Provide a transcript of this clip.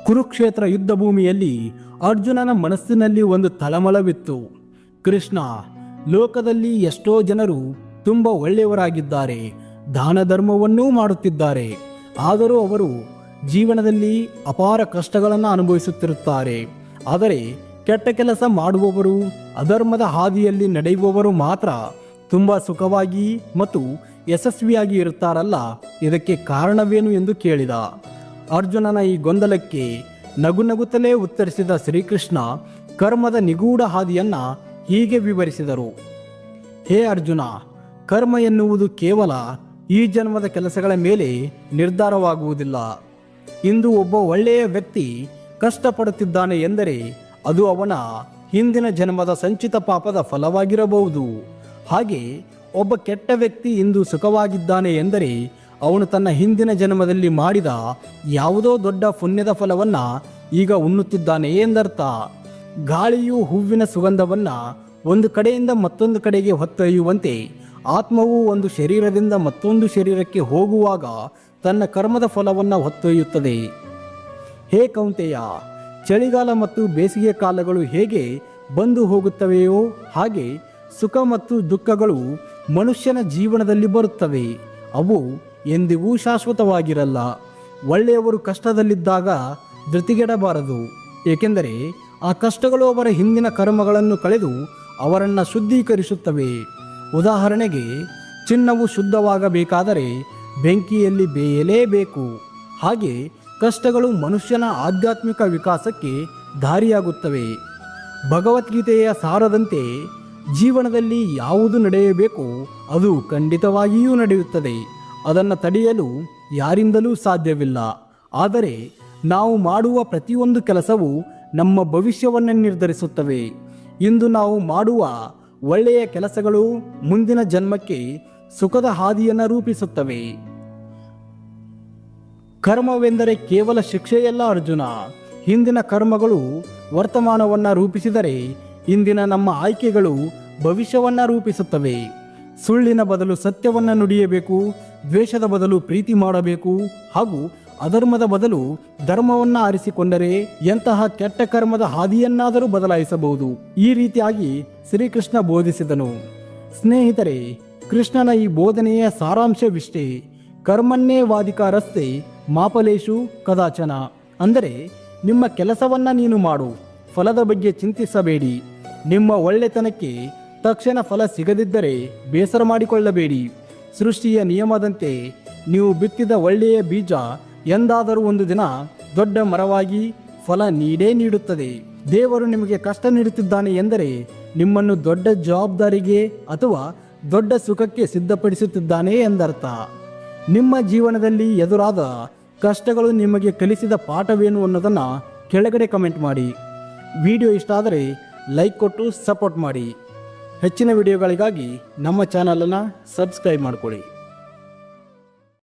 ಕುರುಕ್ಷೇತ್ರ ಯುದ್ಧ ಭೂಮಿಯಲ್ಲಿ ಅರ್ಜುನನ ಮನಸ್ಸಿನಲ್ಲಿ ಒಂದು ತಳಮಳವಿತ್ತು. ಕೃಷ್ಣ, ಲೋಕದಲ್ಲಿ ಎಷ್ಟೋ ಜನರು ತುಂಬ ಒಳ್ಳೆಯವರಾಗಿದ್ದಾರೆ, ದಾನ ಧರ್ಮವನ್ನೂ ಮಾಡುತ್ತಿದ್ದಾರೆ. ಆದರೂ ಅವರು ಜೀವನದಲ್ಲಿ ಅಪಾರ ಕಷ್ಟಗಳನ್ನು ಅನುಭವಿಸುತ್ತಿರುತ್ತಾರೆ. ಆದರೆ ಕೆಟ್ಟ ಕೆಲಸ ಮಾಡುವವರು, ಅಧರ್ಮದ ಹಾದಿಯಲ್ಲಿ ನಡೆಯುವವರು ಮಾತ್ರ ತುಂಬ ಸುಖವಾಗಿ ಮತ್ತು ಯಶಸ್ವಿಯಾಗಿ ಇರುತ್ತಾರಲ್ಲ, ಇದಕ್ಕೆ ಕಾರಣವೇನು ಎಂದು ಕೇಳಿದ. ಅರ್ಜುನನ ಈ ಗೊಂದಲಕ್ಕೆ ನಗುನಗುತ್ತಲೇ ಉತ್ತರಿಸಿದ ಶ್ರೀಕೃಷ್ಣ ಕರ್ಮದ ನಿಗೂಢ ಹಾದಿಯನ್ನು ಹೀಗೆ ವಿವರಿಸಿದರು. ಹೇ ಅರ್ಜುನ, ಕರ್ಮ ಎನ್ನುವುದು ಕೇವಲ ಈ ಜನ್ಮದ ಕೆಲಸಗಳ ಮೇಲೆ ನಿರ್ಧಾರವಾಗುವುದಿಲ್ಲ. ಇಂದು ಒಬ್ಬ ಒಳ್ಳೆಯ ವ್ಯಕ್ತಿ ಕಷ್ಟಪಡುತ್ತಿದ್ದಾನೆ ಎಂದರೆ ಅದು ಅವನ ಹಿಂದಿನ ಜನ್ಮದ ಸಂಚಿತ ಪಾಪದ ಫಲವಾಗಿರಬಹುದು. ಹಾಗೆ ಒಬ್ಬ ಕೆಟ್ಟ ವ್ಯಕ್ತಿ ಇಂದು ಸುಖವಾಗಿದ್ದಾನೆ ಎಂದರೆ ಅವನು ತನ್ನ ಹಿಂದಿನ ಜನ್ಮದಲ್ಲಿ ಮಾಡಿದ ಯಾವುದೋ ದೊಡ್ಡ ಪುಣ್ಯದ ಫಲವನ್ನು ಈಗ ಉಣ್ಣುತ್ತಿದ್ದಾನೆ ಎಂದರ್ಥ. ಗಾಳಿಯು ಹೂವಿನ ಸುಗಂಧವನ್ನು ಒಂದು ಕಡೆಯಿಂದ ಮತ್ತೊಂದು ಕಡೆಗೆ ಹೊತ್ತೊಯ್ಯುವಂತೆ ಆತ್ಮವು ಒಂದು ಶರೀರದಿಂದ ಮತ್ತೊಂದು ಶರೀರಕ್ಕೆ ಹೋಗುವಾಗ ತನ್ನ ಕರ್ಮದ ಫಲವನ್ನು ಹೊತ್ತೊಯ್ಯುತ್ತದೆ. ಹೇ ಕೌಂತೆಯ, ಚಳಿಗಾಲ ಮತ್ತು ಬೇಸಿಗೆ ಕಾಲಗಳು ಹೇಗೆ ಬಂದು ಹೋಗುತ್ತವೆಯೋ ಹಾಗೆ ಸುಖ ಮತ್ತು ದುಃಖಗಳು ಮನುಷ್ಯನ ಜೀವನದಲ್ಲಿ ಬರುತ್ತವೆ. ಅವು ಎಂದಿಗೂ ಶಾಶ್ವತವಾಗಿರಲ್ಲ. ಒಳ್ಳೆಯವರು ಕಷ್ಟದಲ್ಲಿದ್ದಾಗ ಧೃತಿಗೆಡಬಾರದು, ಏಕೆಂದರೆ ಆ ಕಷ್ಟಗಳು ಅವರ ಹಿಂದಿನ ಕರ್ಮಗಳನ್ನು ಕಳೆದು ಅವರನ್ನು ಶುದ್ಧೀಕರಿಸುತ್ತವೆ. ಉದಾಹರಣೆಗೆ, ಚಿನ್ನವು ಶುದ್ಧವಾಗಬೇಕಾದರೆ ಬೆಂಕಿಯಲ್ಲಿ ಬೇಯಲೇಬೇಕು. ಹಾಗೆ ಕಷ್ಟಗಳು ಮನುಷ್ಯನ ಆಧ್ಯಾತ್ಮಿಕ ವಿಕಾಸಕ್ಕೆ ದಾರಿಯಾಗುತ್ತವೆ. ಭಗವದ್ಗೀತೆಯ ಸಾರದಂತೆ ಜೀವನದಲ್ಲಿ ಯಾವುದು ನಡೆಯಬೇಕು ಅದು ಖಂಡಿತವಾಗಿಯೂ ನಡೆಯುತ್ತದೆ. ಅದನ್ನು ತಡೆಯಲು ಯಾರಿಂದಲೂ ಸಾಧ್ಯವಿಲ್ಲ. ಆದರೆ ನಾವು ಮಾಡುವ ಪ್ರತಿಯೊಂದು ಕೆಲಸವು ನಮ್ಮ ಭವಿಷ್ಯವನ್ನು ನಿರ್ಧರಿಸುತ್ತವೆ. ಇಂದು ನಾವು ಮಾಡುವ ಒಳ್ಳೆಯ ಕೆಲಸಗಳು ಮುಂದಿನ ಜನ್ಮಕ್ಕೆ ಸುಖದ ಹಾದಿಯನ್ನು ರೂಪಿಸುತ್ತವೆ. ಕರ್ಮವೆಂದರೆ ಕೇವಲ ಶಿಕ್ಷೆಯಲ್ಲ ಅರ್ಜುನ. ಹಿಂದಿನ ಕರ್ಮಗಳು ವರ್ತಮಾನವನ್ನು ರೂಪಿಸಿದರೆ ಇಂದಿನ ನಮ್ಮ ಆಯ್ಕೆಗಳು ಭವಿಷ್ಯವನ್ನು ರೂಪಿಸುತ್ತವೆ. ಸುಳ್ಳಿನ ಬದಲು ಸತ್ಯವನ್ನು ನುಡಿಯಬೇಕು, ದ್ವೇಷದ ಬದಲು ಪ್ರೀತಿ ಮಾಡಬೇಕು, ಹಾಗೂ ಅಧರ್ಮದ ಬದಲು ಧರ್ಮವನ್ನು ಆರಿಸಿಕೊಂಡರೆ ಎಂತಹ ಕೆಟ್ಟ ಕರ್ಮದ ಹಾದಿಯನ್ನಾದರೂ ಬದಲಾಯಿಸಬಹುದು. ಈ ರೀತಿಯಾಗಿ ಶ್ರೀಕೃಷ್ಣ ಬೋಧಿಸಿದನು. ಸ್ನೇಹಿತರೆ, ಕೃಷ್ಣನ ಈ ಬೋಧನೆಯ ಸಾರಾಂಶವಿಷ್ಟೇ. ಕರ್ಮನ್ನೇ ವಾದಿಕಾರಸ್ತೆ ಮಾಫಲೇಶು ಕದಾಚನ. ಅಂದರೆ ನಿಮ್ಮ ಕೆಲಸವನ್ನು ನೀನು ಮಾಡು, ಫಲದ ಬಗ್ಗೆ ಚಿಂತಿಸಬೇಡಿ. ನಿಮ್ಮ ಒಳ್ಳೆತನಕ್ಕೆ ತಕ್ಷಣ ಫಲ ಸಿಗದಿದ್ದರೆ ಬೇಸರ ಮಾಡಿಕೊಳ್ಳಬೇಡಿ. ಸೃಷ್ಟಿಯ ನಿಯಮದಂತೆ ನೀವು ಬಿತ್ತಿದ ಒಳ್ಳೆಯ ಬೀಜ ಎಂದಾದರೂ ಒಂದು ದಿನ ದೊಡ್ಡ ಮರವಾಗಿ ಫಲ ನೀಡೇ ನೀಡುತ್ತದೆ. ದೇವರು ನಿಮಗೆ ಕಷ್ಟ ನೀಡುತ್ತಿದ್ದಾನೆ ಎಂದರೆ ನಿಮ್ಮನ್ನು ದೊಡ್ಡ ಜವಾಬ್ದಾರಿಗೆ ಅಥವಾ ದೊಡ್ಡ ಸುಖಕ್ಕೆ ಸಿದ್ಧಪಡಿಸುತ್ತಿದ್ದಾನೆ ಎಂದರ್ಥ. ನಿಮ್ಮ ಜೀವನದಲ್ಲಿ ಎದುರಾದ ಕಷ್ಟಗಳು ನಿಮಗೆ ಕಲಿಸಿದ ಪಾಠವೇನು ಅನ್ನೋದನ್ನು ಕೆಳಗಡೆ ಕಮೆಂಟ್ ಮಾಡಿ. ವಿಡಿಯೋ ಇಷ್ಟ ಆದರೆ ಲೈಕ್ ಕೊಟ್ಟು ಸಪೋರ್ಟ್ ಮಾಡಿ. ಹೆಚ್ಚಿನ ವಿಡಿಯೋಗಳಿಗಾಗಿ ನಮ್ಮ ಚಾನಲನ್ನು ಸಬ್ಸ್ಕ್ರೈಬ್ ಮಾಡಿಕೊಳ್ಳಿ.